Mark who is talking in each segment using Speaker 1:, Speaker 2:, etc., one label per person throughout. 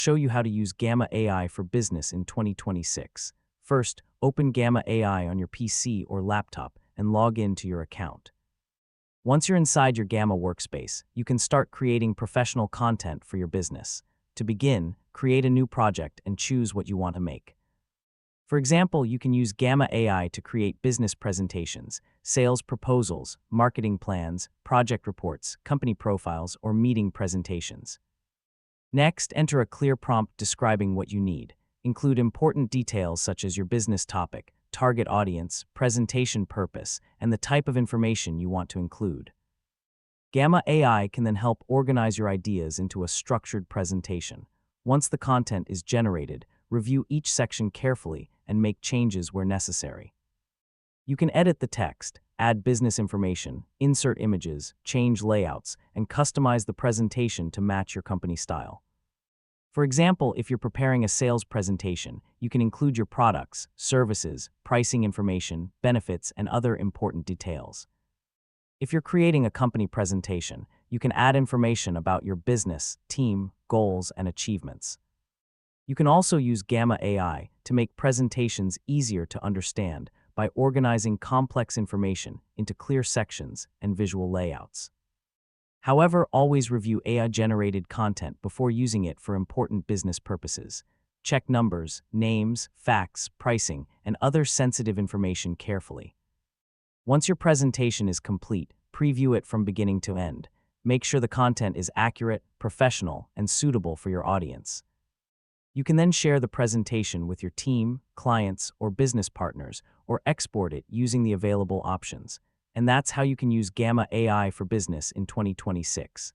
Speaker 1: Show you how to use Gamma AI for business in 2026. First, open Gamma AI on your PC or laptop and log in to your account. Once you're inside your Gamma workspace, you can start creating professional content for your business. To begin, create a new project and choose what you want to make. For example, you can use Gamma AI to create business presentations, sales proposals, marketing plans, project reports, company profiles, or meeting presentations. Next, enter a clear prompt describing what you need. Include important details such as your business topic, target audience, presentation purpose, and the type of information you want to include. Gamma AI can then help organize your ideas into a structured presentation. Once the content is generated, review each section carefully and make changes where necessary. You can edit the text, add business information, insert images, change layouts, and customize the presentation to match your company style. For example, if you're preparing a sales presentation, you can include your products, services, pricing information, benefits, and other important details. If you're creating a company presentation, you can add information about your business, team, goals, and achievements. You can also use Gamma AI to make presentations easier to understand by organizing complex information into clear sections and visual layouts. However, always review AI-generated content before using it for important business purposes. Check numbers, names, facts, pricing, and other sensitive information carefully. Once your presentation is complete, preview it from beginning to end. Make sure the content is accurate, professional, and suitable for your audience. You can then share the presentation with your team, clients, or business partners, or export it using the available options. And that's how you can use Gamma AI for business in 2026.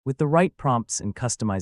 Speaker 1: With the right prompts and customization,